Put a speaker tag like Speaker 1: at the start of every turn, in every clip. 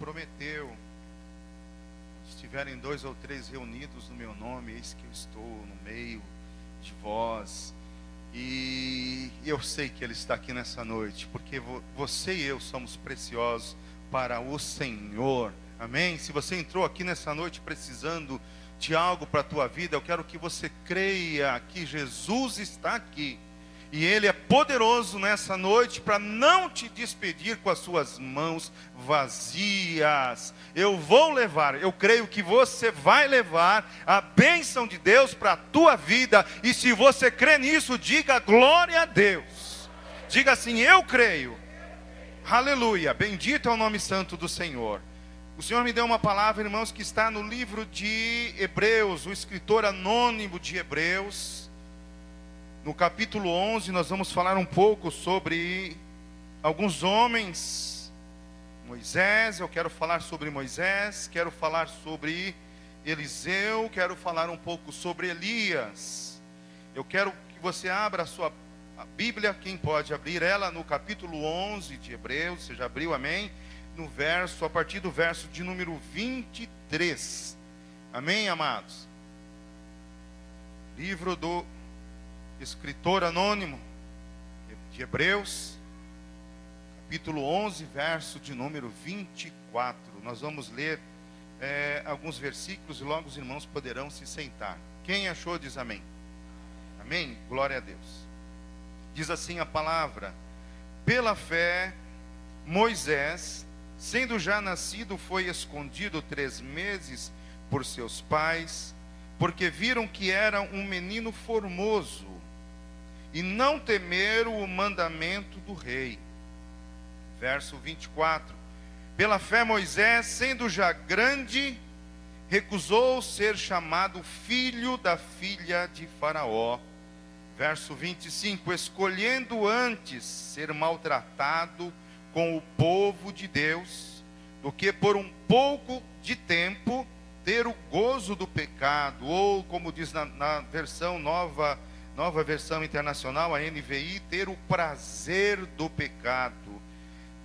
Speaker 1: prometeu: se estiverem 2 ou 3 reunidos no meu nome, eis que eu estou no meio de vós. E eu sei que Ele está aqui nessa noite, porque você e eu somos preciosos para o Senhor. Amém? Se você entrou aqui nessa noite precisando de algo para a tua vida, eu quero que você creia que Jesus está aqui. E Ele é poderoso nessa noite para não te despedir com as suas mãos vazias. Eu vou levar, eu creio que você vai levar a bênção de Deus para a tua vida. E se você crê nisso, diga glória a Deus. Diga assim: eu creio. Aleluia, bendito é o nome santo do Senhor. O Senhor me deu uma palavra, irmãos, que está no livro de Hebreus, o escritor anônimo de Hebreus. No capítulo 11, nós vamos falar um pouco sobre alguns homens. Moisés, eu quero falar sobre Moisés, quero falar sobre Eliseu, quero falar um pouco sobre Elias. Eu quero que você abra a Bíblia, quem pode abrir ela, no capítulo 11 de Hebreus. Você já abriu, amém? A partir do verso de número 23. Amém, amados? Livro do escritor anônimo de Hebreus, capítulo 11, verso de número 24. Nós vamos ler alguns versículos e logo os irmãos poderão se sentar. Quem achou diz amém. Amém? Glória a Deus. Diz assim a palavra: pela fé, Moisés, sendo já nascido, foi escondido 3 meses por seus pais, porque viram que era um menino formoso, e não temeram o mandamento do rei. Verso 24. Pela fé, Moisés, sendo já grande, recusou ser chamado filho da filha de Faraó. Verso 25. Escolhendo antes ser maltratado com o povo de Deus, do que por um pouco de tempo ter o gozo do pecado. Ou, como diz na versão nova versão internacional, a NVI, ter o prazer do pecado,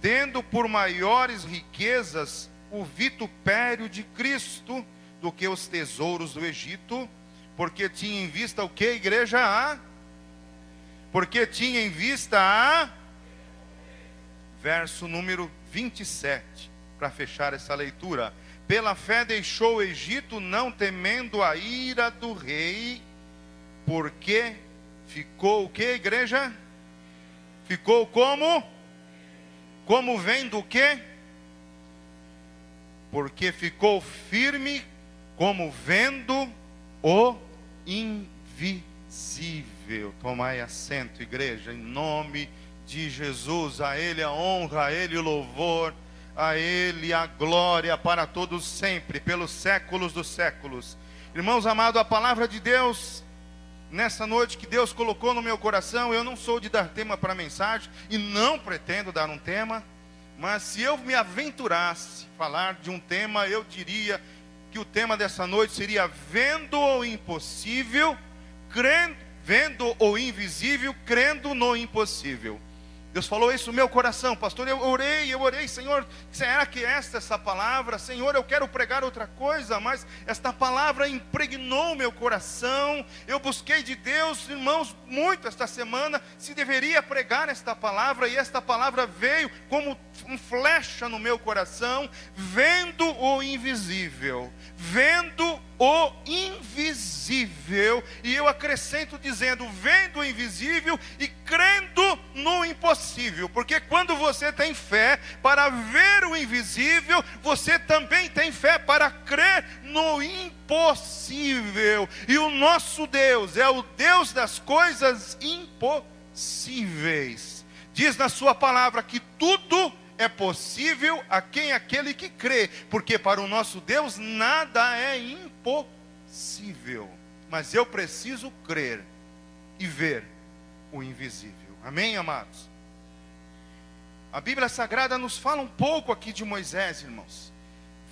Speaker 1: tendo por maiores riquezas o vitupério de Cristo do que os tesouros do Egito, porque tinha em vista o que, igreja? Porque tinha em vista verso número 27, para fechar essa leitura. Pela fé deixou o Egito, não temendo a ira do rei, porque ficou o que, igreja? Ficou como? Como vendo o que? Porque ficou firme, como vendo o invisível. Tomai assento, igreja, em nome de Jesus. A Ele a honra, a Ele o louvor, a Ele a glória para todos sempre, pelos séculos dos séculos. Irmãos amados, a palavra de Deus nessa noite que Deus colocou no meu coração, eu não sou de dar tema para a mensagem e não pretendo dar um tema, mas se eu me aventurasse a falar de um tema, eu diria que o tema dessa noite seria vendo o impossível, vendo o invisível, crendo no impossível. Deus falou isso no meu coração, pastor. Eu orei, Senhor, será que essa palavra, Senhor, eu quero pregar outra coisa, mas esta palavra impregnou meu coração. Eu busquei de Deus, irmãos, muito esta semana, se deveria pregar esta palavra, e esta palavra veio como uma flecha no meu coração, vendo o invisível, vendo o invisível, e eu acrescento dizendo, vendo o invisível e crendo no impossível, porque quando você tem fé para ver o invisível, você também tem fé para crer no impossível, e o nosso Deus é o Deus das coisas impossíveis. Diz na sua palavra que tudo é possível a quem aquele que crê, porque para o nosso Deus nada é impossível, mas eu preciso crer e ver o invisível. Amém, amados? A Bíblia Sagrada nos fala um pouco aqui de Moisés, irmãos,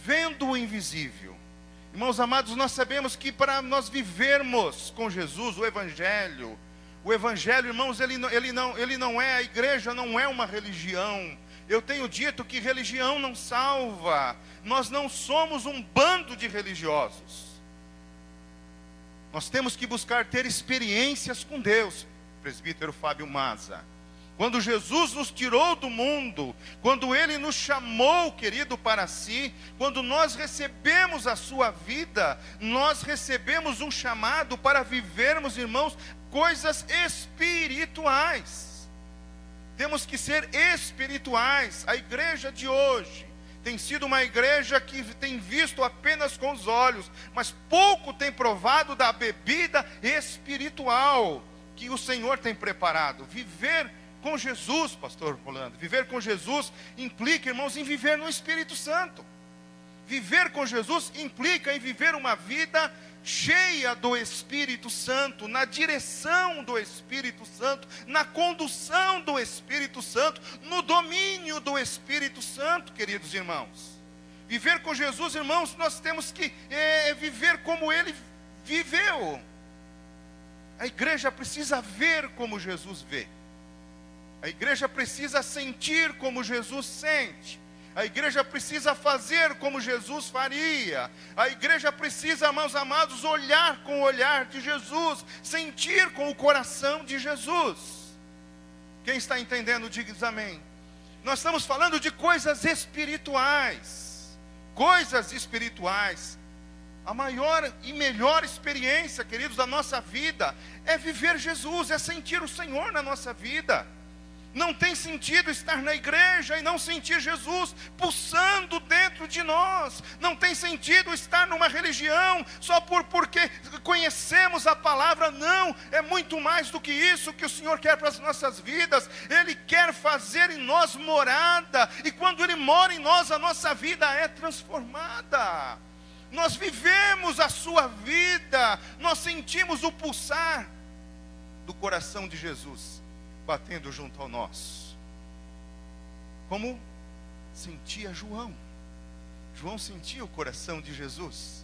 Speaker 1: vendo o invisível. Irmãos amados, nós sabemos que para nós vivermos com Jesus, o Evangelho, irmãos, ele não é, a igreja não é uma religião. Eu tenho dito que religião não salva. Nós não somos um bando de religiosos. Nós temos que buscar ter experiências com Deus. Presbítero Fábio Maza. Quando Jesus nos tirou do mundo, quando Ele nos chamou, querido, para si, quando nós recebemos a sua vida, nós recebemos um chamado para vivermos, irmãos, coisas espirituais. Temos que ser espirituais. A igreja de hoje tem sido uma igreja que tem visto apenas com os olhos, mas pouco tem provado da bebida espiritual que o Senhor tem preparado. Viver com Jesus, pastor Rolando, viver com Jesus implica, irmãos, em viver no Espírito Santo. Viver com Jesus implica em viver uma vida cheia do Espírito Santo, na direção do Espírito Santo, na condução do Espírito Santo, no domínio do Espírito Santo, queridos irmãos. Viver com Jesus, irmãos, nós temos que viver como Ele viveu. A igreja precisa ver como Jesus vê. A igreja precisa sentir como Jesus sente. A igreja precisa fazer como Jesus faria. A igreja precisa, irmãos amados, olhar com o olhar de Jesus, sentir com o coração de Jesus. Quem está entendendo, diz amém. Nós estamos falando de coisas espirituais. Coisas espirituais. A maior e melhor experiência, queridos, da nossa vida é viver Jesus, é sentir o Senhor na nossa vida. Não tem sentido estar na igreja e não sentir Jesus pulsando dentro de nós. Não tem sentido estar numa religião só porque conhecemos a palavra. Não, é muito mais do que isso que o Senhor quer para as nossas vidas. Ele quer fazer em nós morada. E quando Ele mora em nós, a nossa vida é transformada. Nós vivemos a sua vida. Nós sentimos o pulsar do coração de Jesus batendo junto ao nosso. Como sentia João. João sentia o coração de Jesus.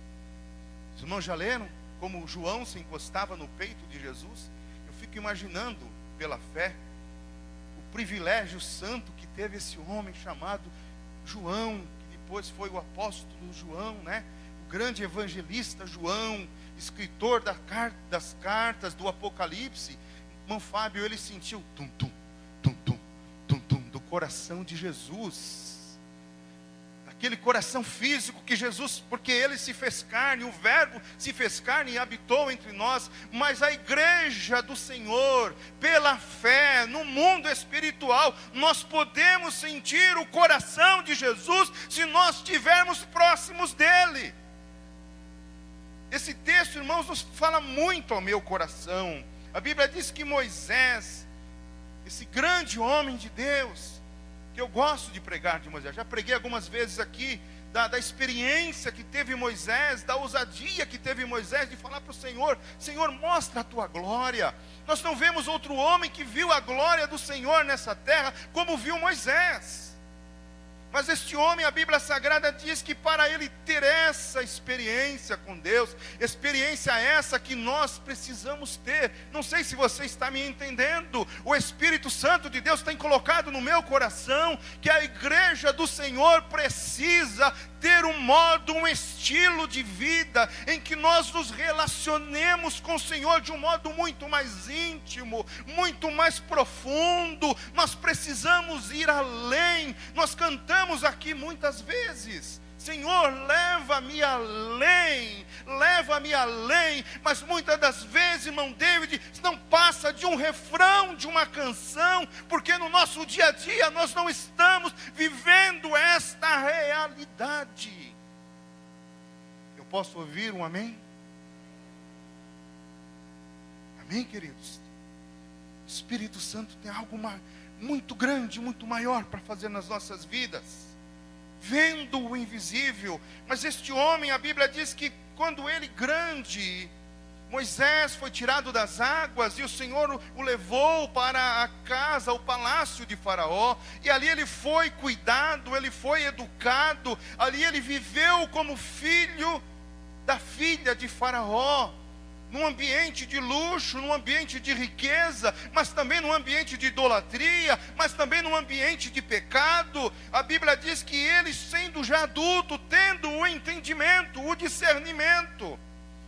Speaker 1: Os irmãos já leram como João se encostava no peito de Jesus? Eu fico imaginando, pela fé, o privilégio santo que teve esse homem chamado João, que depois foi o apóstolo João, né? O grande evangelista João, escritor das cartas do Apocalipse. Irmão Fábio, ele sentiu tum-tum, tum-tum, tum-tum do coração de Jesus. Aquele coração físico que Jesus, porque Ele se fez carne, o Verbo se fez carne e habitou entre nós. Mas a igreja do Senhor, pela fé, no mundo espiritual, nós podemos sentir o coração de Jesus se nós estivermos próximos dEle. Esse texto, irmãos, nos fala muito ao meu coração. A Bíblia diz que Moisés, esse grande homem de Deus, que eu gosto de pregar de Moisés, já preguei algumas vezes aqui, da experiência que teve Moisés, da ousadia que teve Moisés de falar para o Senhor: Senhor, mostra a tua glória. Nós não vemos outro homem que viu a glória do Senhor nessa terra como viu Moisés. Mas este homem, a Bíblia Sagrada diz que para ele ter essa experiência com Deus, experiência essa que nós precisamos ter. Não sei se você está me entendendo. O Espírito Santo de Deus tem colocado no meu coração que a igreja do Senhor precisa ter um modo, um estilo de vida em que nós nos relacionemos com o Senhor de um modo muito mais íntimo, muito mais profundo. Nós precisamos ir além. Nós cantamos aqui muitas vezes: Senhor, leva-me além, leva-me além. Mas muitas das vezes, irmão David, não passa de um refrão, de uma canção, porque no nosso dia a dia nós não estamos vivendo esta realidade. Eu posso ouvir um amém? Amém, queridos? O Espírito Santo tem algo muito grande, muito maior para fazer nas nossas vidas. Vendo o invisível. Mas este homem, a Bíblia diz que quando ele grande, Moisés foi tirado das águas e o Senhor o levou para a casa, o palácio de Faraó, e ali ele foi cuidado, ele foi educado, ali ele viveu como filho da filha de Faraó. num ambiente de luxo, num ambiente de riqueza, mas também num ambiente de idolatria, mas também num ambiente de pecado. A Bíblia diz que ele, sendo já adulto, tendo o entendimento, o discernimento,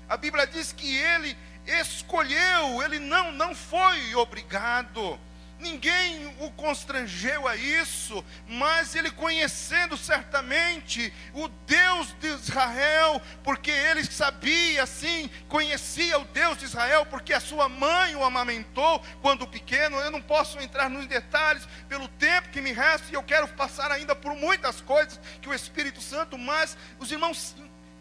Speaker 1: a Bíblia diz que ele escolheu, ele não foi obrigado. Ninguém o constrangeu a isso, mas ele, conhecendo certamente o Deus de Israel, porque ele sabia, sim, conhecia o Deus de Israel, porque a sua mãe o amamentou quando pequeno. Eu não posso entrar nos detalhes pelo tempo que me resta, e eu quero passar ainda por muitas coisas que o Espírito Santo, mas os irmãos,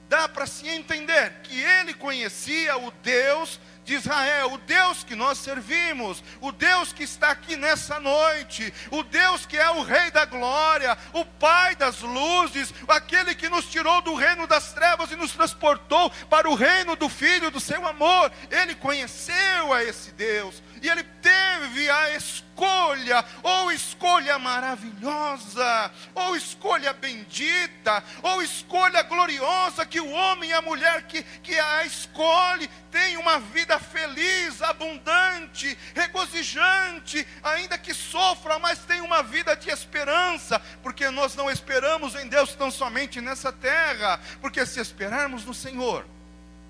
Speaker 1: dá para se entender que ele conhecia o Deus de Israel, o Deus que nós servimos, o Deus que está aqui nessa noite, o Deus que é o Rei da glória, o Pai das luzes, aquele que nos tirou do reino das trevas e nos transportou para o reino do Filho do seu amor. Ele conheceu a esse Deus, e ele teve a escolha, ou escolha maravilhosa, ou escolha bendita, ou escolha gloriosa, que o homem e a mulher que a escolhe tem uma vida feliz, abundante, regozijante, ainda que sofra, mas tem uma vida de esperança, porque nós não esperamos em Deus tão somente nessa terra, porque se esperarmos no Senhor,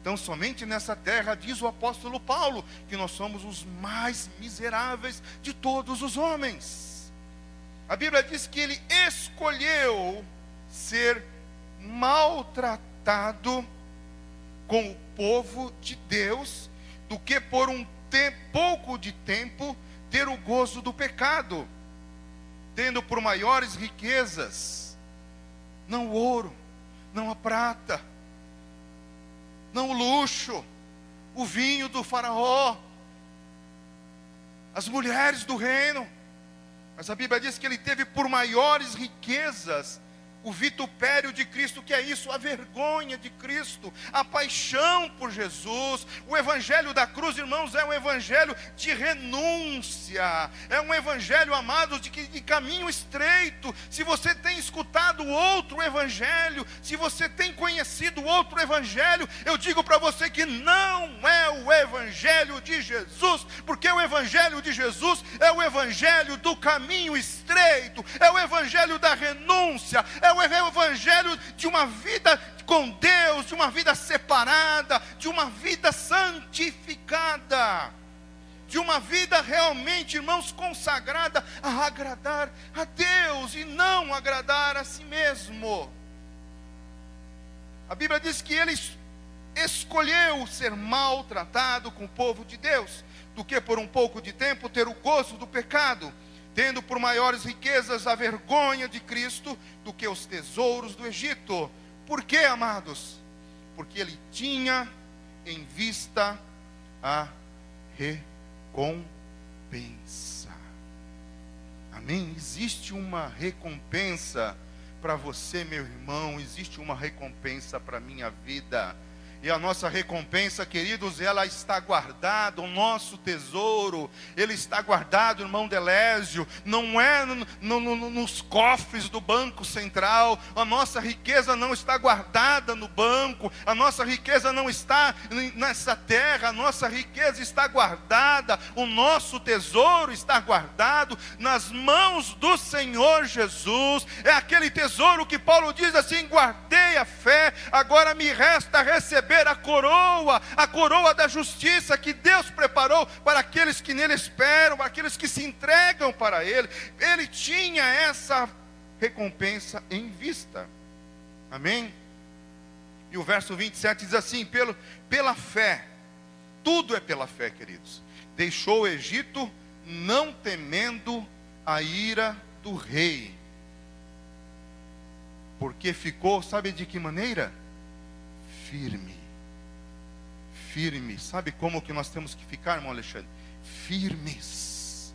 Speaker 1: então somente nessa terra, diz o apóstolo Paulo, que nós somos os mais miseráveis de todos os homens. A Bíblia diz que ele escolheu ser maltratado com o povo de Deus, do que por pouco de tempo ter o gozo do pecado, tendo por maiores riquezas, não o ouro, não a prata, não o luxo, o vinho do faraó, as mulheres do reino, mas a Bíblia diz que ele teve por maiores riquezas o vitupério de Cristo. Que é isso? A vergonha de Cristo, a paixão por Jesus. O evangelho da cruz, irmãos, é um evangelho de renúncia, é um evangelho, amados, de caminho estreito. Se você tem escutado outro evangelho, se você tem conhecido outro evangelho, eu digo para você que não é o evangelho de Jesus, porque o evangelho de Jesus é o evangelho do caminho estreito, é o evangelho da renúncia, é o evangelho de uma vida com Deus, de uma vida separada, de uma vida santificada, de uma vida realmente, irmãos, consagrada a agradar a Deus e não agradar a si mesmo. A Bíblia diz que ele escolheu ser maltratado com o povo de Deus, do que por um pouco de tempo ter o gozo do pecado, tendo por maiores riquezas a vergonha de Cristo do que os tesouros do Egito. Por quê, amados? Porque ele tinha em vista a recompensa. Amém? Existe uma recompensa para você, meu irmão, existe uma recompensa para a minha vida. E a nossa recompensa, queridos, ela está guardada, o nosso tesouro, ele está guardado, irmão Delésio, não é nos cofres do Banco Central. A nossa riqueza não está guardada no banco, a nossa riqueza não está nessa terra, a nossa riqueza está guardada, o nosso tesouro está guardado nas mãos do Senhor Jesus. É aquele tesouro que Paulo diz assim: guardei a fé, agora me resta receber a coroa da justiça que Deus preparou para aqueles que nele esperam, para aqueles que se entregam para ele. Ele tinha essa recompensa em vista. Amém? E o verso 27 diz assim: pela fé, tudo é pela fé, queridos, deixou o Egito, não temendo a ira do rei, porque ficou, sabe de que maneira? Firme. Sabe como que nós temos que ficar, irmão Alexandre? Firmes,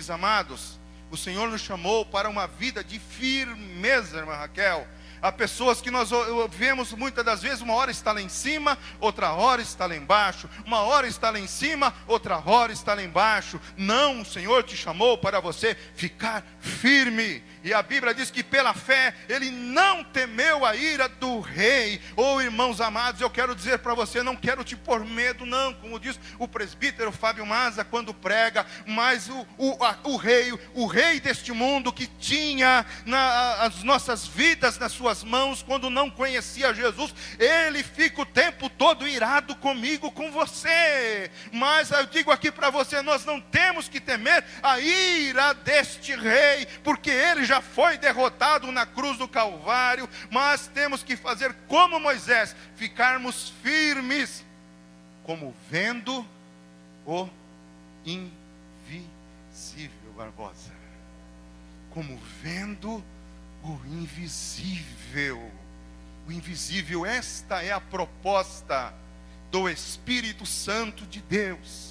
Speaker 1: amados. O Senhor nos chamou para uma vida de firmeza, irmã Raquel, Há pessoas que nós vemos muitas das vezes, uma hora está lá em cima, outra hora está lá embaixo. Uma hora está lá em cima, outra hora está lá embaixo. Não, o Senhor te chamou para você ficar firme. E a Bíblia diz que pela fé ele não temeu a ira do rei. Oh, irmãos amados, eu quero dizer para você, não quero te pôr medo não, como diz o presbítero Fábio Maza quando prega, mas o rei deste mundo que tinha as nossas vidas nas suas mãos, quando não conhecia Jesus, ele fica o tempo todo irado comigo, com você. Mas eu digo aqui para você, nós não temos que temer a ira deste rei, porque ele já foi derrotado na cruz do Calvário. Mas temos que fazer como Moisés, ficarmos firmes, como vendo o invisível, Barbosa, como vendo o invisível. O invisível, esta é a proposta do Espírito Santo de Deus.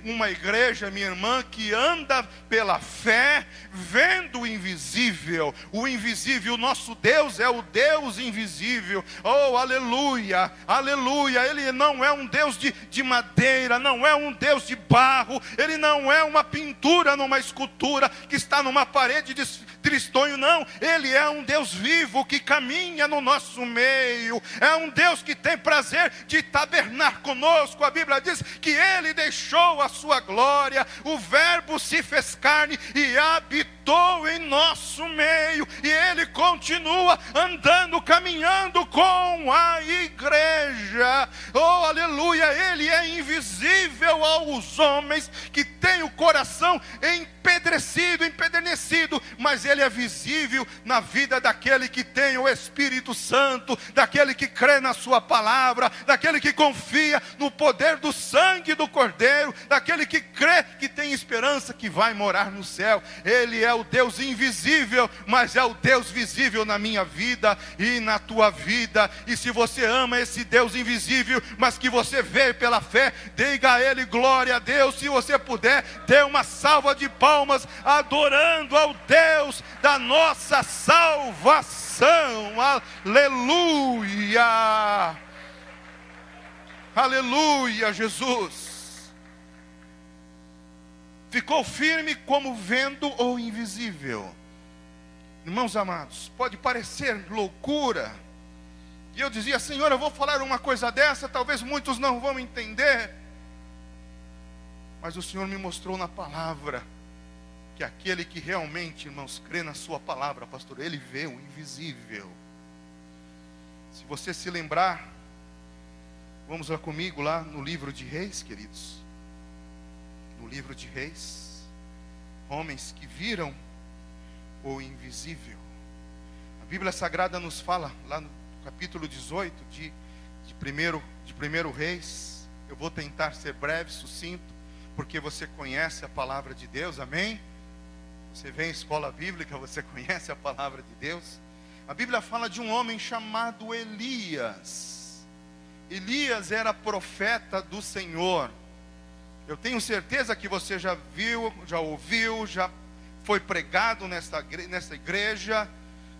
Speaker 1: Uma igreja, minha irmã, que anda pela fé, vendo o invisível. O invisível, nosso Deus é o Deus invisível. Oh, aleluia, aleluia. Ele não é um Deus de madeira, não é um Deus de barro. Ele não é uma pintura numa escultura que está numa parede de tristonho, não. Ele é um Deus vivo que caminha no nosso meio. É um Deus que tem prazer de tabernar conosco. A Bíblia diz que Ele deixou a sua glória, o verbo se fez carne e habitou em nosso meio, e Ele continua andando, caminhando com a igreja. Oh, aleluia. Ele é invisível aos homens que têm o coração empedernecido, mas Ele é visível na vida daquele que tem o Espírito Santo, daquele que crê na sua palavra, daquele que confia no poder do sangue do Cordeiro, daquele que crê que tem esperança que vai morar no céu. Ele é o Deus invisível, mas é o Deus visível na minha vida e na tua vida. E se você ama esse Deus invisível, mas que você vê pela fé, diga a Ele glória a Deus. Se você puder, dê uma salva de palmas, adorando ao Deus da nossa salvação. Aleluia, aleluia, Jesus. Ficou firme como vendo o invisível. Irmãos amados, pode parecer loucura, e eu dizia, Senhor, eu vou falar uma coisa dessa, talvez muitos não vão entender, mas o Senhor me mostrou na palavra, que aquele que realmente, irmãos, crê na sua palavra, pastor, ele vê o invisível. Se você se lembrar, vamos lá comigo, lá no livro de Reis, queridos. No livro de Reis, homens que viram o invisível. A Bíblia Sagrada nos fala, lá no capítulo 18 de 1 Reis. Eu vou tentar ser breve, sucinto, porque você conhece a palavra de Deus, amém? Você vem à escola bíblica, você conhece a palavra de Deus. A Bíblia fala de um homem chamado Elias. Elias era profeta do Senhor. Eu tenho certeza que você já viu, já ouviu, já foi pregado nessa igreja.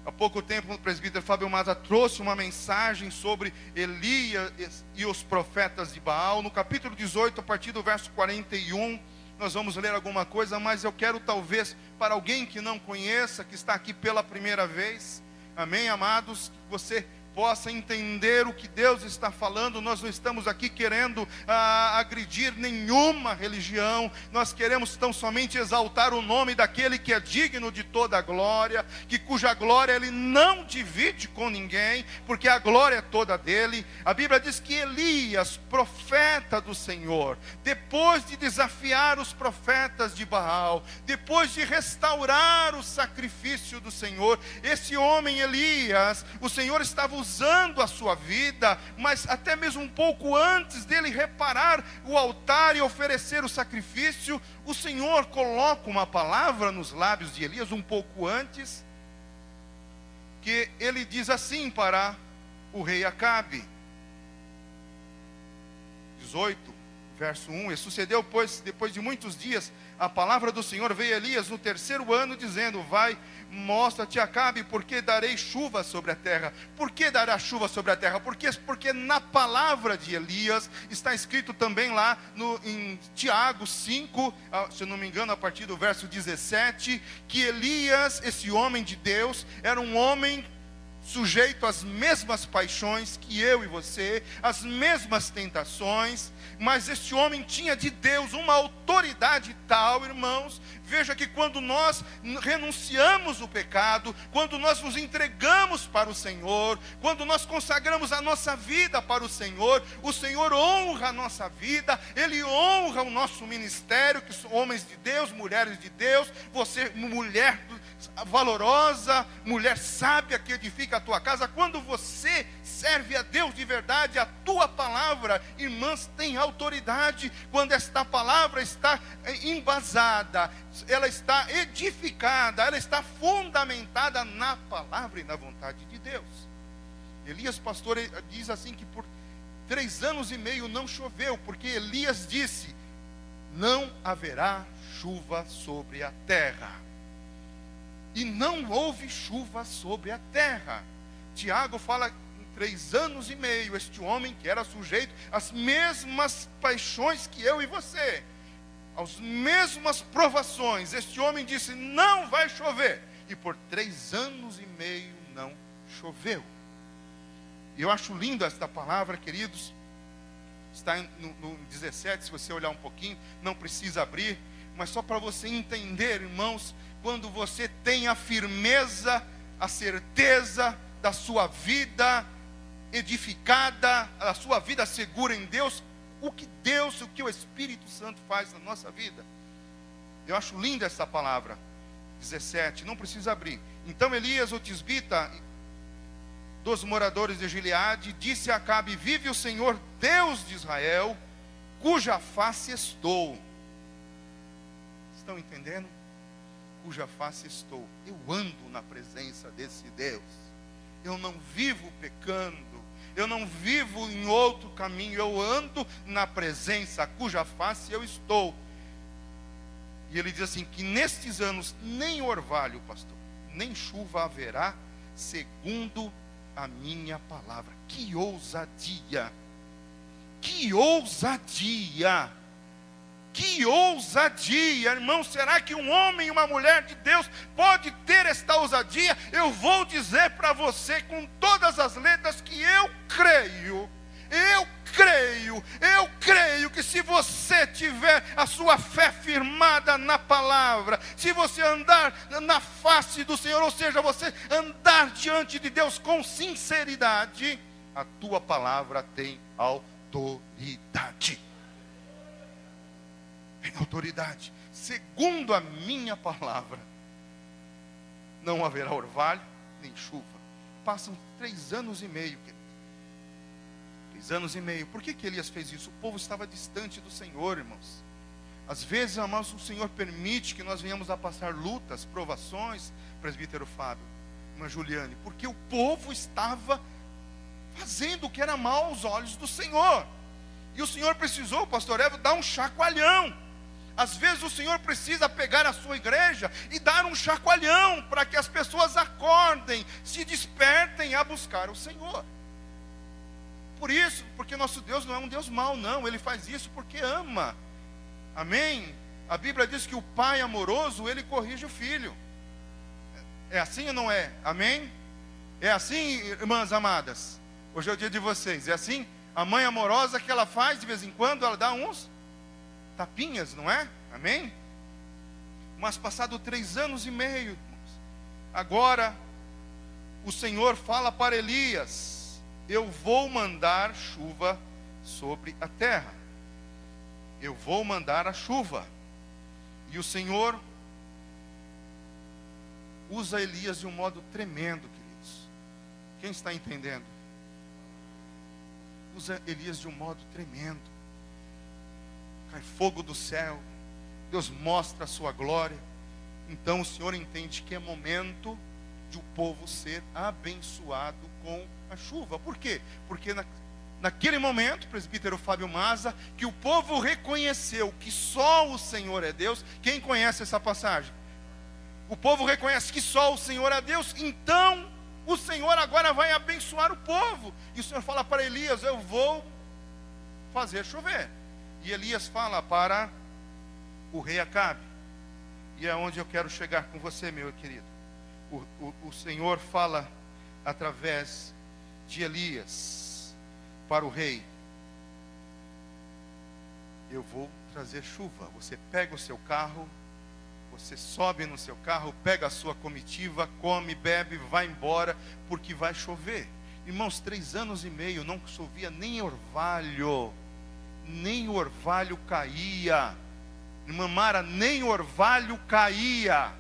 Speaker 1: Há pouco tempo o presbítero Fábio Maza trouxe uma mensagem sobre Elias e os profetas de Baal. No capítulo 18, a partir do verso 41, nós vamos ler alguma coisa, mas eu quero talvez, para alguém que não conheça, que está aqui pela primeira vez, amém, amados, que você possa entender o que Deus está falando. Nós não estamos aqui querendo agredir nenhuma religião. Nós queremos tão somente exaltar o nome daquele que é digno de toda a glória, cuja glória Ele não divide com ninguém, porque a glória é toda dele. A Bíblia diz que Elias, profeta do Senhor, depois de desafiar os profetas de Baal, depois de restaurar o sacrifício do Senhor, esse homem Elias, o Senhor estava usando a sua vida, mas até mesmo um pouco antes dele reparar o altar e oferecer o sacrifício, o Senhor coloca uma palavra nos lábios de Elias, um pouco antes, que ele diz assim para o rei Acabe, 18, Verso 1, e sucedeu, pois, depois de muitos dias, a palavra do Senhor veio a Elias no 3º ano, dizendo: vai, mostra-te a Acabe, porque darei chuva sobre a terra. Por que dará chuva sobre a terra? Porque na palavra de Elias, está escrito também lá em Tiago 5, se eu não me engano, a partir do verso 17, que Elias, esse homem de Deus, era um homem sujeito às mesmas paixões que eu e você, às mesmas tentações, mas este homem tinha de Deus uma autoridade tal, irmãos. Veja que quando nós renunciamos o pecado, quando nós nos entregamos para o Senhor, quando nós consagramos a nossa vida para o Senhor honra a nossa vida, Ele honra o nosso ministério, que são homens de Deus, mulheres de Deus. Você, mulher valorosa, mulher sábia que edifica a tua casa, quando você serve a Deus de verdade, a tua palavra, irmãs, tem autoridade. Quando esta palavra está embasada, ela está edificada, ela está fundamentada na palavra e na vontade de Deus. Elias, pastor, diz assim que por 3 anos e meio não choveu, porque Elias disse: não haverá chuva sobre a terra. E não houve chuva sobre a terra. Tiago fala: em 3 anos e meio, este homem que era sujeito às mesmas paixões que eu e você, às mesmas provações, este homem disse: não vai chover. E por 3 anos e meio não choveu. E eu acho lindo esta palavra, queridos. Está no 17, se você olhar um pouquinho, não precisa abrir, mas só para você entender, irmãos, quando você tem a firmeza, a certeza da sua vida edificada, a sua vida segura em Deus, o que o Espírito Santo faz na nossa vida. Eu acho linda essa palavra. 17, não precisa abrir. Então Elias, o tisbita, dos moradores de Gileade, disse a Acabe: vive o Senhor Deus de Israel, cuja face estou. Estão entendendo? Cuja face estou. Eu ando na presença desse Deus. Eu não vivo pecando. Eu não vivo em outro caminho. Eu ando na presença cuja face eu estou. E ele diz assim: que nestes anos nem orvalho, pastor, nem chuva haverá, segundo a minha palavra. Que ousadia! Que ousadia! Que ousadia, irmão. Será que um homem e uma mulher de Deus pode ter esta ousadia? Eu vou dizer para você com todas as letras que eu creio que se você tiver a sua fé firmada na palavra, se você andar na face do Senhor, ou seja, você andar diante de Deus com sinceridade, a tua palavra tem autoridade. Tem autoridade. Segundo a minha palavra, não haverá orvalho nem chuva. Passam 3 anos e meio, querido. 3 anos e meio. Por que Elias fez isso? O povo estava distante do Senhor, irmãos. Às vezes, amados, o Senhor permite que nós venhamos a passar lutas, provações, presbítero Fábio, irmã Juliane, porque o povo estava fazendo o que era mal aos olhos do Senhor. E o Senhor precisou, pastor Evo, dar um chacoalhão. Às vezes o Senhor precisa pegar a sua igreja e dar um chacoalhão para que as pessoas acordem, se despertem a buscar o Senhor. Por isso, porque nosso Deus não é um Deus mau, não. Ele faz isso porque ama. Amém? A Bíblia diz que o pai amoroso, ele corrige o filho. É assim ou não é? Amém? É assim, irmãs amadas? Hoje é o dia de vocês. É assim? A mãe amorosa, que ela faz de vez em quando, ela dá uns tapinhas, não é? Amém? Mas passado 3 anos e meio, irmãos, agora o Senhor fala para Elias: eu vou mandar chuva sobre a terra. Eu vou mandar a chuva. E o Senhor usa Elias de um modo tremendo, queridos. Quem está entendendo? Usa Elias de um modo tremendo. Cai fogo do céu, Deus mostra a sua glória. Então o Senhor entende que é momento de o povo ser abençoado com a chuva. Por quê? Porque naquele momento, presbítero Fábio Maza, que o povo reconheceu que só o Senhor é Deus. Quem conhece essa passagem? O povo reconhece que só o Senhor é Deus, então o Senhor agora vai abençoar o povo. E o Senhor fala para Elias: eu vou fazer chover. E Elias fala para o rei Acabe. E é onde eu quero chegar com você, meu querido. O Senhor fala através de Elias para o rei: eu vou trazer chuva. Você pega o seu carro, você sobe no seu carro, pega a sua comitiva, come, bebe, vai embora, porque vai chover. Irmãos, 3 anos e meio não chovia nem orvalho caía. Irmã Mara, nem orvalho caía.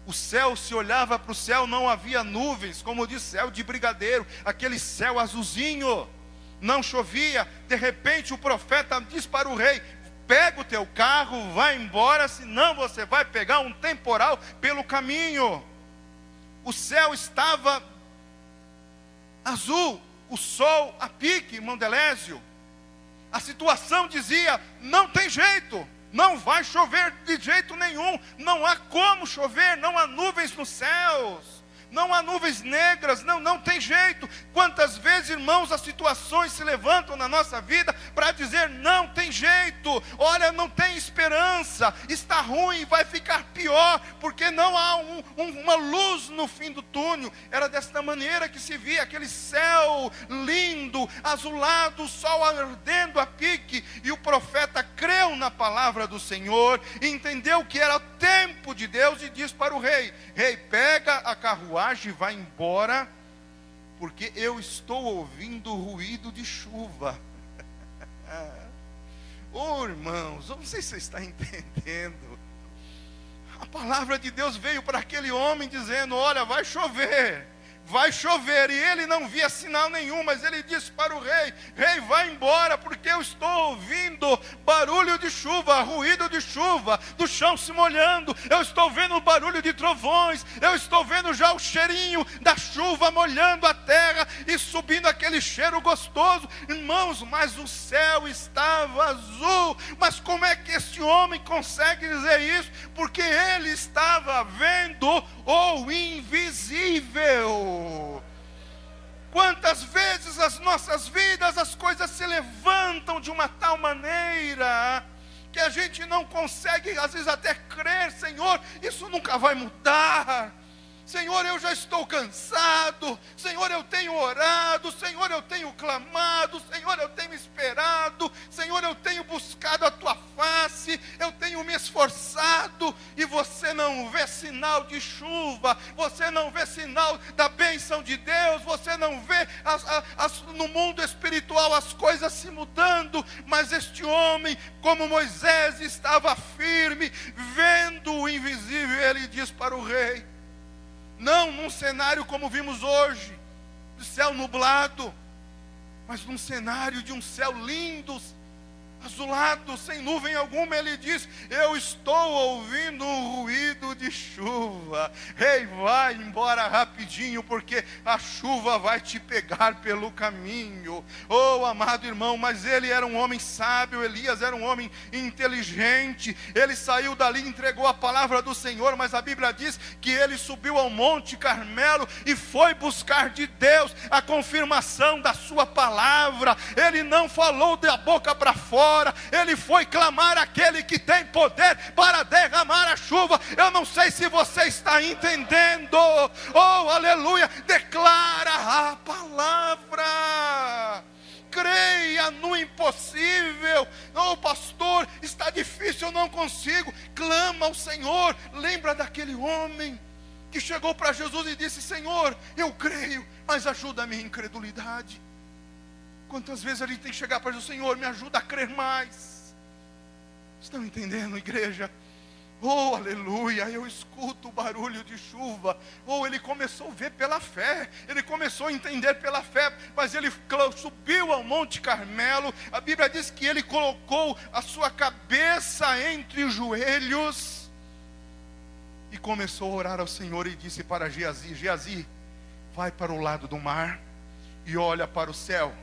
Speaker 1: O céu, se olhava para o céu, não havia nuvens, como diz, céu de brigadeiro, aquele céu azulzinho, não chovia. De repente o profeta diz para o rei: pega o teu carro, vai embora, senão você vai pegar um temporal pelo caminho. O céu estava azul, o sol a pique, irmão Delésio. A situação dizia: não tem jeito, não vai chover de jeito nenhum, não há como chover, não há nuvens nos céus, não há nuvens negras, não tem jeito. Quantas vezes, irmãos, as situações se levantam na nossa vida para dizer: não tem jeito, olha, não tem esperança, está ruim, vai ficar pior, porque não há uma luz no fim do túnel. Era desta maneira que se via aquele céu lindo, azulado, o sol ardendo a pique, e o profeta creu na palavra do Senhor, entendeu que era o tempo de Deus, e diz para o rei: rei, pega a carruagem e vai embora, porque eu estou ouvindo o ruído de chuva. Oh, irmãos, não sei se você está entendendo. A palavra de Deus veio para aquele homem dizendo: olha, vai chover, e ele não via sinal nenhum, mas ele disse para o rei: rei, vai embora, porque eu estou ouvindo barulho de chuva, ruído de chuva, do chão se molhando, eu estou vendo o barulho de trovões, eu estou vendo já o cheirinho da chuva molhando a terra e subindo aquele cheiro gostoso. Irmãos, mas o céu estava azul. Mas como é que esse homem consegue dizer isso? Porque ele estava vendo o invisível. Quantas vezes as nossas vidas, as coisas se levantam de uma tal maneira que a gente não consegue, às vezes, até crer: Senhor, isso nunca vai mudar. Senhor, eu já estou cansado. Senhor, eu tenho orado. Senhor, eu tenho clamado. Senhor, eu tenho esperado. Senhor, eu tenho buscado a tua face. Eu tenho me esforçado. E você não vê sinal de chuva. Você não vê sinal da bênção de Deus. Você não vê no mundo espiritual as coisas se mudando. Mas este homem, como Moisés, estava firme, vendo o invisível. Ele diz para o rei: não num cenário como vimos hoje, de céu nublado, mas num cenário de um céu lindo, azulado, sem nuvem alguma. Ele diz: eu estou ouvindo um ruído de chuva. Rei, vai embora rapidinho, porque a chuva vai te pegar pelo caminho. Oh, amado irmão, mas ele era um homem sábio, Elias era um homem inteligente. Ele saiu dali, entregou a palavra do Senhor, mas a Bíblia diz que ele subiu ao Monte Carmelo e foi buscar de Deus a confirmação da sua palavra. Ele não falou da boca para fora, ele foi clamar àquele que tem poder para derramar a chuva. Eu não sei se você está entendendo. Oh, aleluia. Declara a palavra. Creia no impossível. Oh, pastor, está difícil, eu não consigo. Clama ao Senhor. Lembra daquele homem que chegou para Jesus e disse: Senhor, eu creio, mas ajuda a minha incredulidade. Quantas vezes a gente tem que chegar para Jesus: Senhor, me ajuda a crer mais. Estão entendendo, igreja? Oh, aleluia, eu escuto o barulho de chuva. Oh, ele começou a ver pela fé, ele começou a entender pela fé, mas ele subiu ao Monte Carmelo. A Bíblia diz que ele colocou a sua cabeça entre os joelhos e começou a orar ao Senhor e disse para Geazi: Geazi, vai para o lado do mar e olha para o céu.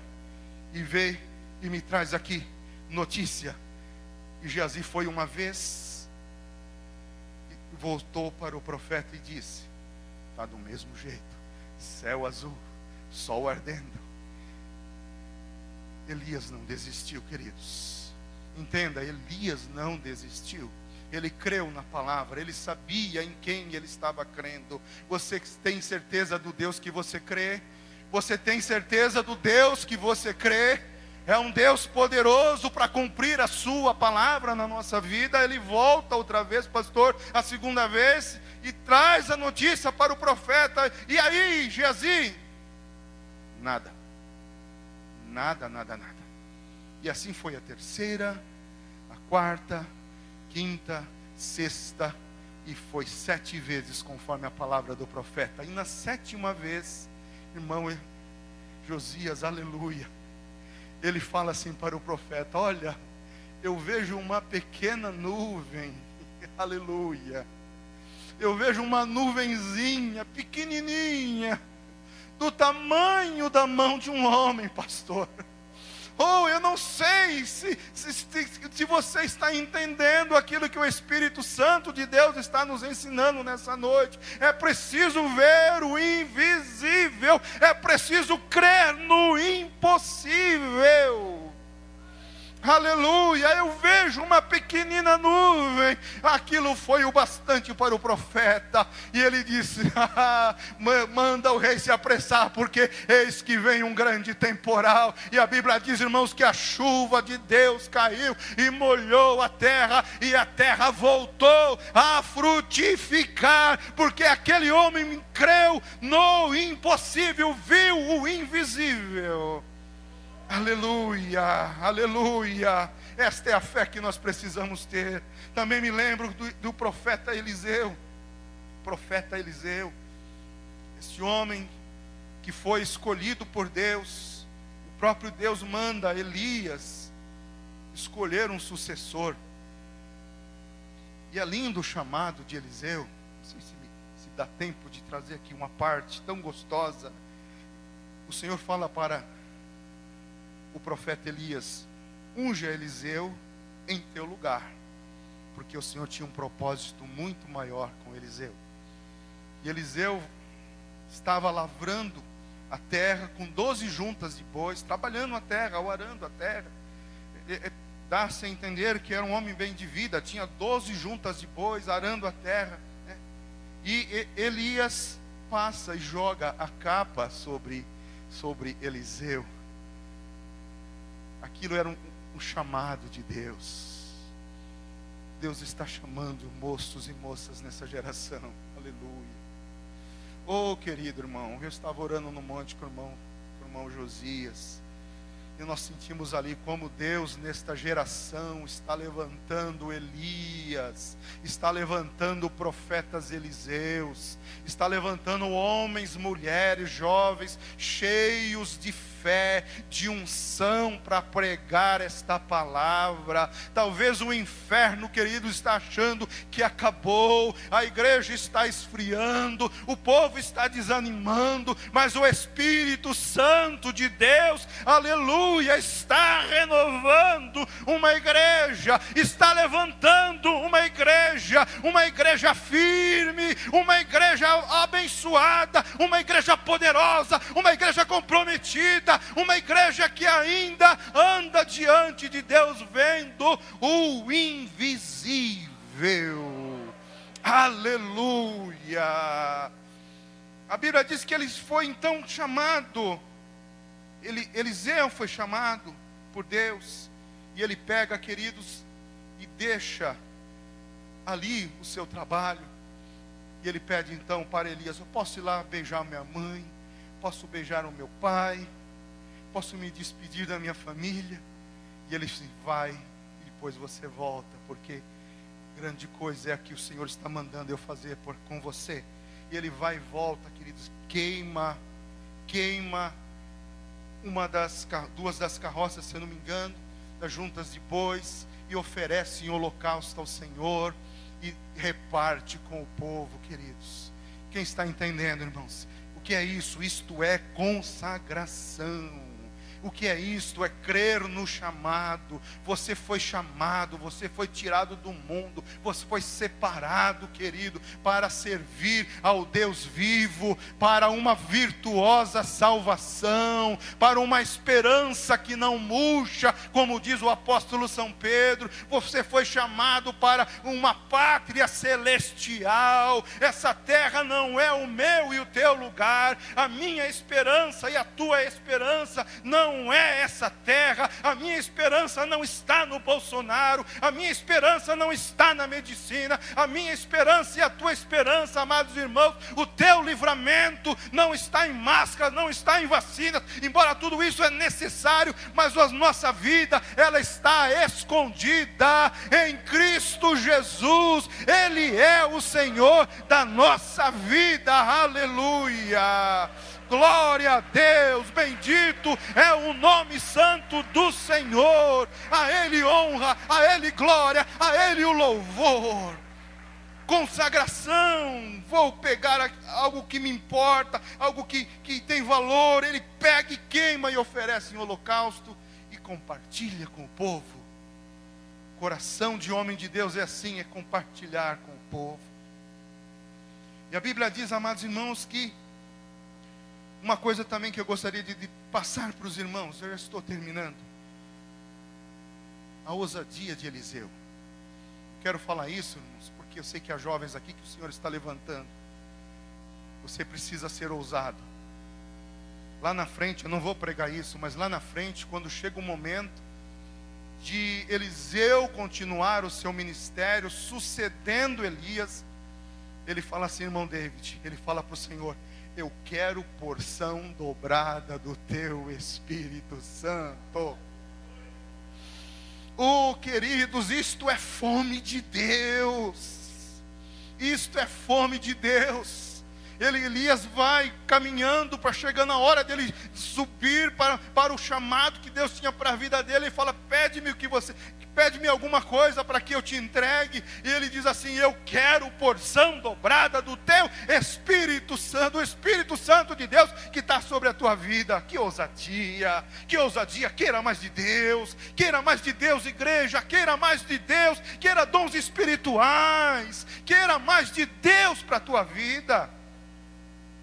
Speaker 1: e vê e me traz aqui notícia. E Geazi foi uma vez, voltou para o profeta e disse: está do mesmo jeito, céu azul, sol ardendo. Elias não desistiu, queridos. Entenda, Elias não desistiu. Ele creu na palavra, ele sabia em quem ele estava crendo. Você tem certeza do Deus que você crê? Você tem certeza do Deus que você crê? É um Deus poderoso para cumprir a sua palavra na nossa vida. Ele volta outra vez, pastor, a segunda vez, e traz a notícia para o profeta. E aí, Geazi? Nada. Nada. E assim foi a terceira, a quarta, quinta, sexta, e foi 7 vezes conforme a palavra do profeta. E na 7ª vez, irmão Josias, aleluia, ele fala assim para o profeta: olha, eu vejo uma pequena nuvem, aleluia, eu vejo uma nuvenzinha, pequenininha, do tamanho da mão de um homem, pastor. Oh, eu não sei se você está entendendo aquilo que o Espírito Santo de Deus está nos ensinando nessa noite. É preciso ver o invisível, é preciso crer no impossível. Aleluia, eu vejo uma pequenina nuvem. Aquilo foi o bastante para o profeta. E ele disse: manda o rei se apressar, porque eis que vem um grande temporal. E a Bíblia diz, irmãos, que a chuva de Deus caiu e molhou a terra, e a terra voltou a frutificar, porque aquele homem creu no impossível, viu o invisível. Aleluia, aleluia. Esta é a fé que nós precisamos ter. Também me lembro do profeta Eliseu. Profeta Eliseu, esse homem que foi escolhido por Deus. O próprio Deus manda Elias escolher um sucessor. E é lindo o chamado de Eliseu. Não sei se dá tempo de trazer aqui uma parte tão gostosa. O Senhor fala para o profeta Elias: unja Eliseu em teu lugar, porque o Senhor tinha um propósito muito maior com Eliseu. E Eliseu estava lavrando a terra com 12 juntas de bois, trabalhando a terra, arando a terra. Dá-se a entender que era um homem bem de vida, tinha 12 juntas de bois, arando a terra, né? E Elias passa e joga a capa sobre Eliseu. Aquilo era um chamado de Deus. Deus está chamando moços e moças nessa geração. Aleluia. Oh, querido irmão, eu estava orando no monte com o irmão Josias. E nós sentimos ali como Deus nesta geração está levantando Elias, está levantando profetas Eliseus, está levantando homens, mulheres, jovens, cheios de fé, de unção para pregar esta palavra. Talvez o inferno, querido, está achando que acabou, a igreja está esfriando, o povo está desanimando, mas o Espírito Santo de Deus, aleluia, está renovando uma igreja, está levantando uma igreja firme, uma igreja abençoada, uma igreja poderosa, uma igreja comprometida, uma igreja que ainda anda diante de Deus vendo o invisível. Aleluia. A Bíblia diz que ele foi então chamado, Eliseu foi chamado por Deus, e ele pega, queridos, e deixa ali o seu trabalho, e ele pede então para Elias: eu posso ir lá beijar minha mãe, posso beijar o meu pai, posso me despedir da minha família? E ele disse: vai, e depois você volta, porque grande coisa é a que o Senhor está mandando eu fazer com você. E ele vai e volta, queridos, queima duas das carroças, se eu não me engano, das juntas de bois, e oferece em holocausto ao Senhor, e reparte com o povo, queridos. Quem está entendendo, irmãos? O que é isso? Isto é consagração. O que é isto? É crer no chamado. Você foi chamado, você foi tirado do mundo, você foi separado, querido, para servir ao Deus vivo, para uma virtuosa salvação, para uma esperança que não murcha, como diz o apóstolo São Pedro. Você foi chamado para uma pátria celestial. Essa terra não é o meu e o teu lugar. A minha esperança e a tua esperança não é essa terra. A minha esperança não está no Bolsonaro, a minha esperança não está na medicina, a minha esperança e a tua esperança, amados irmãos, o teu livramento não está em máscara, não está em vacinas, embora tudo isso é necessário, mas a nossa vida, ela está escondida em Cristo Jesus. Ele é o Senhor da nossa vida. Aleluia! Glória a Deus, bendito é o nome santo do Senhor. A Ele honra, a Ele glória, a Ele o louvor. Consagração, vou pegar algo que me importa, algo que tem valor. Ele pega e queima e oferece em holocausto e compartilha com o povo. Coração de homem de Deus é assim, é compartilhar com o povo. E a Bíblia diz, amados irmãos, que uma coisa também que eu gostaria de passar para os irmãos, eu já estou terminando. A ousadia de Eliseu. Quero falar isso, irmãos, porque eu sei que há jovens aqui que o Senhor está levantando. Você precisa ser ousado. Lá na frente, eu não vou pregar isso, mas lá na frente, quando chega o momento de Eliseu continuar o seu ministério, sucedendo Elias, ele fala assim, irmão David, ele fala para o Senhor: eu quero porção dobrada do teu Espírito Santo. Oh, queridos, isto é fome de Deus. Isto é fome de Deus. Elias vai caminhando para chegando a hora dele subir para o chamado que Deus tinha para a vida dele. Ele fala: pede-me alguma coisa para que eu te entregue. E ele diz assim: eu quero porção dobrada do teu Espírito Santo, do Espírito Santo de Deus que está sobre a tua vida. Que ousadia, queira mais de Deus, igreja, queira mais de Deus, queira dons espirituais, queira mais de Deus para a tua vida.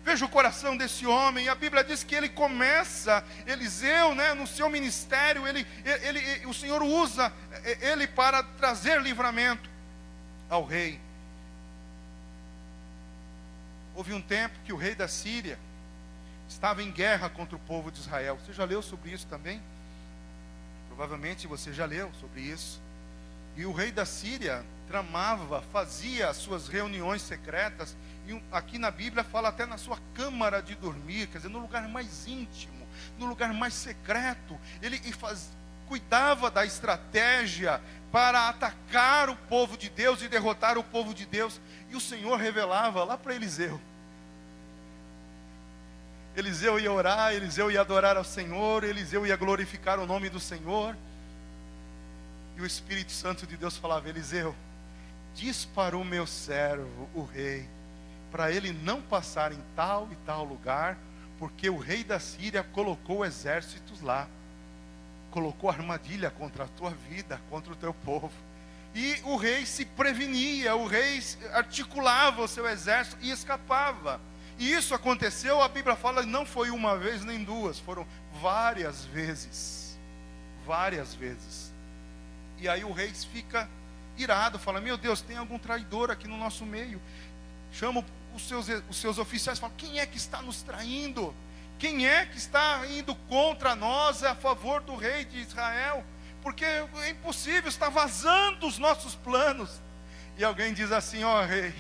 Speaker 1: Veja o coração desse homem. A Bíblia diz que ele começa, Eliseu, no seu ministério, o Senhor usa ele para trazer livramento ao rei. Houve um tempo que o rei da Síria estava em guerra contra o povo de Israel. Você já leu sobre isso também? Provavelmente você já leu sobre isso. E o rei da Síria fazia as suas reuniões secretas. E aqui na Bíblia fala até na sua câmara de dormir, quer dizer, no lugar mais íntimo, no lugar mais secreto. Ele cuidava da estratégia para atacar o povo de Deus e derrotar o povo de Deus. E o Senhor revelava lá para Eliseu. Eliseu ia orar, Eliseu ia adorar ao Senhor, Eliseu ia glorificar o nome do Senhor. E o Espírito Santo de Deus falava: Eliseu, diz para o meu servo, o rei, para ele não passar em tal e tal lugar, porque o rei da Síria colocou exércitos lá, colocou armadilha contra a tua vida, contra o teu povo. E o rei se prevenia, o rei articulava o seu exército e escapava. E isso aconteceu, a Bíblia fala, não foi uma vez nem duas, foram várias vezes. Várias vezes. E aí o rei fica irado, fala: meu Deus, tem algum traidor aqui no nosso meio. Chama os seus oficiais e fala: quem é que está nos traindo? Quem é que está indo contra nós a favor do rei de Israel? Porque é impossível, está vazando os nossos planos. E alguém diz assim: ó rei,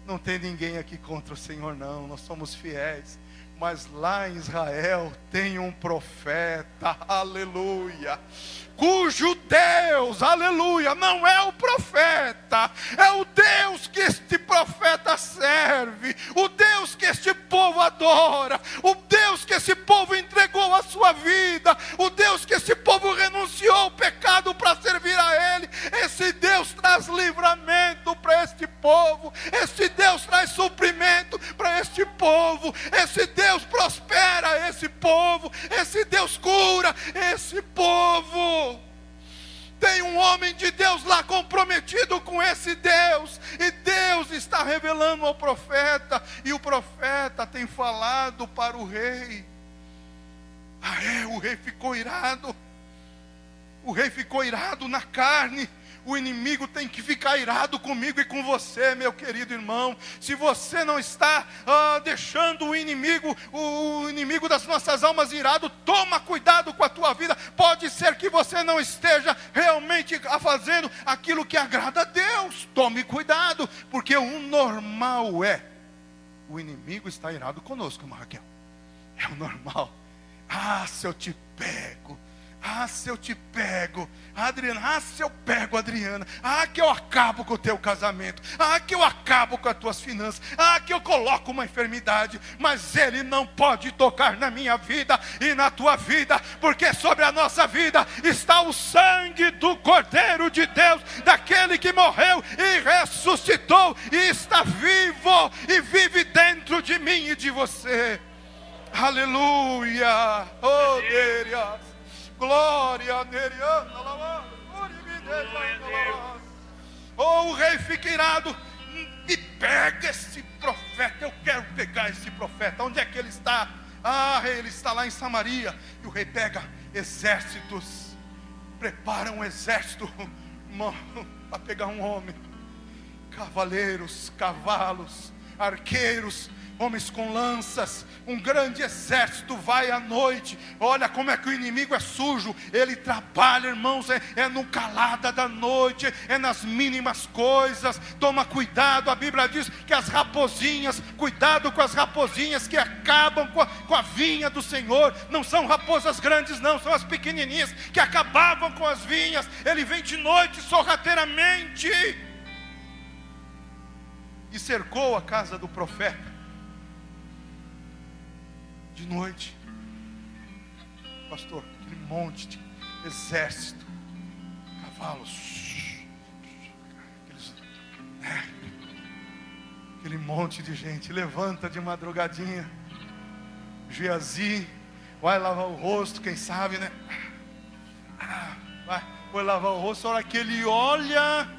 Speaker 1: não tem ninguém aqui contra o Senhor não, nós somos fiéis. Mas lá em Israel tem um profeta, aleluia, cujo Deus, aleluia, não é o profeta, é o Deus que este profeta serve, o Deus que este povo adora, o Deus que esse povo entregou a sua vida, o Deus que esse povo renunciou ao pecado para servir a Ele. Esse Deus traz livramento para este povo, este Deus traz suprimento para este povo, esse Deus Deus prospera esse povo, esse Deus cura esse povo. Tem um homem de Deus lá comprometido com esse Deus, e Deus está revelando ao profeta, e o profeta tem falado para o rei. O rei ficou irado. O rei ficou irado na carne. O inimigo tem que ficar irado comigo e com você, meu querido irmão. Se você não está deixando o inimigo das nossas almas irado, toma cuidado com a tua vida. Pode ser que você não esteja realmente fazendo aquilo que agrada a Deus. Tome cuidado, porque o normal é o inimigo está irado conosco, irmã Raquel. É o normal. Se eu te pego. Se eu te pego, Adriana. Se eu pego, Adriana. Que eu acabo com o teu casamento. Que eu acabo com as tuas finanças. Que eu coloco uma enfermidade. Mas ele não pode tocar na minha vida e na tua vida, porque sobre a nossa vida está o sangue do Cordeiro de Deus, daquele que morreu e ressuscitou e está vivo e vive dentro de mim e de você. Aleluia. Oh, Deus. Glória a Deus. O rei fica irado e pega esse profeta. Eu quero pegar esse profeta. Onde é que ele está? Ele está lá em Samaria. E o rei pega exércitos, prepara um exército para pegar um homem. Cavaleiros, cavalos, arqueiros, homens com lanças, um grande exército vai à noite. Olha como é que o inimigo é sujo. Ele trabalha, irmãos, é no calada da noite, é nas mínimas coisas. Toma cuidado, a Bíblia diz que as raposinhas, cuidado com as raposinhas que acabam com a vinha do Senhor. Não são raposas grandes não, são as pequenininhas que acabavam com as vinhas. Ele vem de noite sorrateiramente e cercou a casa do profeta. De noite, pastor, aquele monte de exército, cavalos, aquele monte de gente, levanta de madrugadinha. Geazi vai lavar o rosto, quem sabe, né? Vai lavar o rosto. A hora que ele olha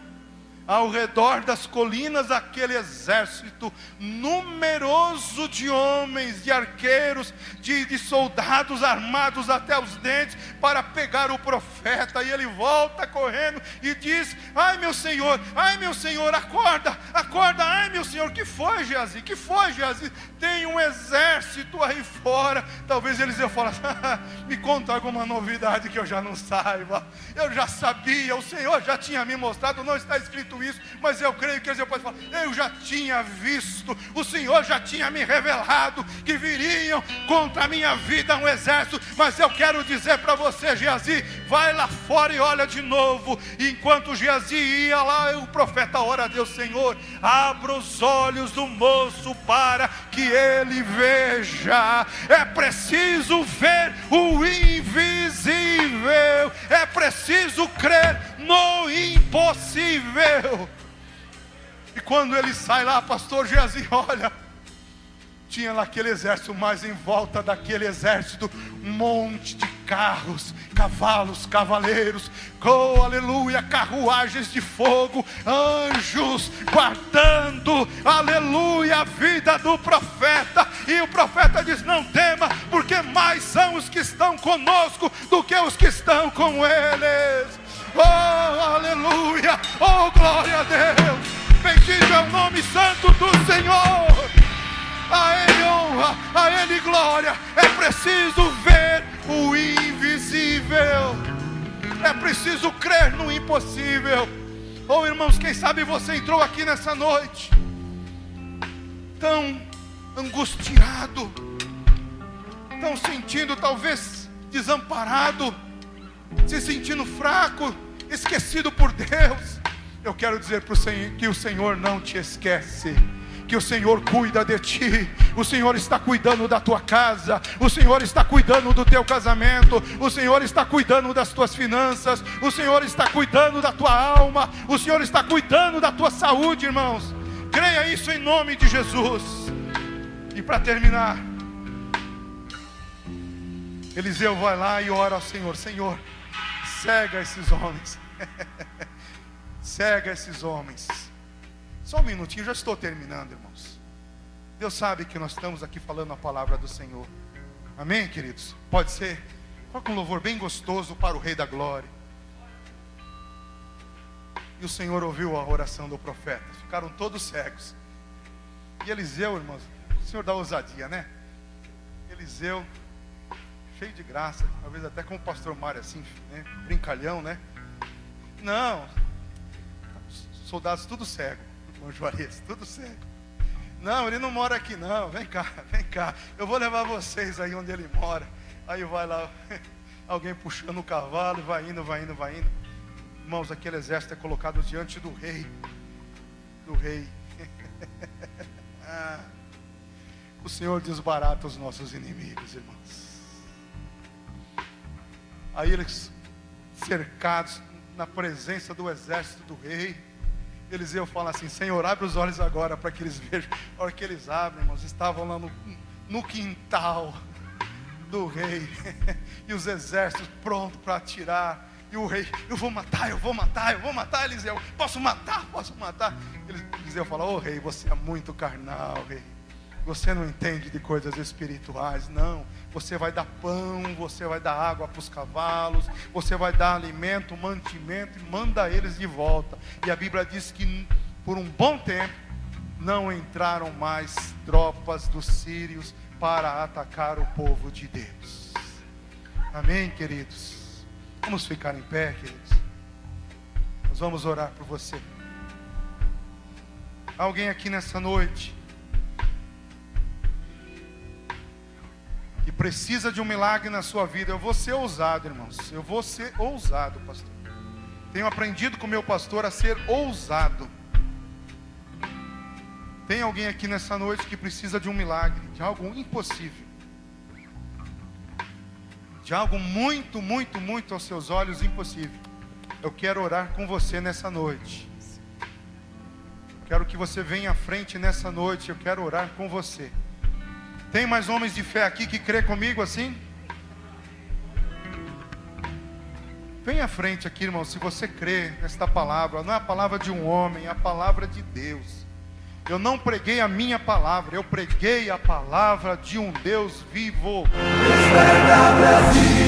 Speaker 1: ao redor das colinas, aquele exército numeroso de homens, de arqueiros, de soldados armados até os dentes para pegar o profeta. E ele volta correndo e diz: ai meu senhor, acorda, ai meu senhor, que foi, Geazi? Tem um exército aí fora. Talvez eles iam falar: me conta alguma novidade que eu já não saiba. Eu já sabia, o Senhor já tinha me mostrado, não está escrito isso, mas eu creio que eles podem falar: eu já tinha visto, o Senhor já tinha me revelado que viriam contra a minha vida um exército. Mas eu quero dizer para você, Geazi, vai lá fora e olha de novo. E enquanto Geazi ia lá, o profeta ora a Deus: Senhor, abra os olhos do moço para que ele veja. É preciso ver o invisível, é preciso crer no impossível. E quando ele sai lá, pastor Geazi, olha, tinha lá aquele exército, mas em volta daquele exército um monte de carros, cavalos, cavaleiros, aleluia, carruagens de fogo, anjos guardando, aleluia, a vida do profeta. E o profeta diz: não tema, porque mais são os que estão conosco do que os que estão com eles. Oh, aleluia, oh, glória a Deus, bendito é o nome santo do Senhor. A Ele honra, a Ele glória. É preciso ver o invisível, é preciso crer no impossível. Oh irmãos, quem sabe você entrou aqui nessa noite tão angustiado, tão sentindo talvez desamparado, se sentindo fraco, esquecido por Deus. Eu quero dizer para o Senhor que o Senhor não te esquece, que o Senhor cuida de ti. O Senhor está cuidando da tua casa, o Senhor está cuidando do teu casamento, o Senhor está cuidando das tuas finanças, o Senhor está cuidando da tua alma, o Senhor está cuidando da tua saúde, irmãos. Creia isso em nome de Jesus. E para terminar, Eliseu vai lá e ora ao Senhor: Senhor, cega esses homens. Cega esses homens. Só um minutinho, já estou terminando, irmãos. Deus sabe que nós estamos aqui falando a palavra do Senhor. Amém, queridos? Pode ser? Coloca um louvor bem gostoso para o Rei da Glória. E o Senhor ouviu a oração do profeta. Ficaram todos cegos. E Eliseu, irmãos, o Senhor dá ousadia, né? Eliseu, cheio de graça, talvez até como o pastor Mário, assim, né? Brincalhão, né? Não, soldados tudo cego, irmão Juarez, tudo cego. Não, ele não mora aqui não, vem cá, eu vou levar vocês aí onde ele mora. Aí vai lá, alguém puxando o cavalo, vai indo. Irmãos, aquele exército é colocado diante do rei. O Senhor desbarata os nossos inimigos, irmãos. Aí eles, cercados na presença do exército do rei, Eliseu fala assim: Senhor, abre os olhos agora para que eles vejam. A hora que eles abrem, irmãos, estavam lá no quintal do rei, e os exércitos prontos para atirar. E o rei: eu vou matar, Eliseu, posso matar. Eliseu fala: ô rei, você é muito carnal, rei. Você não entende de coisas espirituais. Não, você vai dar pão, você vai dar água para os cavalos, você vai dar alimento, mantimento, e manda eles de volta. E a Bíblia diz que por um bom tempo não entraram mais tropas dos sírios para atacar o povo de Deus. Amém, queridos? Vamos ficar em pé, queridos. Nós vamos orar por você. Alguém aqui nessa noite que precisa de um milagre na sua vida? Eu vou ser ousado, irmãos. Eu vou ser ousado, pastor. Tenho aprendido com o meu pastor a ser ousado. Tem alguém aqui nessa noite que precisa de um milagre, de algo impossível, de algo muito aos seus olhos impossível? Eu quero orar com você nessa noite. Quero que você venha à frente nessa noite. Eu quero orar com você. Tem mais homens de fé aqui que crê comigo assim? Vem à frente aqui, irmão, se você crê nesta palavra. Não é a palavra de um homem, é a palavra de Deus. Eu não preguei a minha palavra, eu preguei a palavra de um Deus vivo. Desperta, Brasil.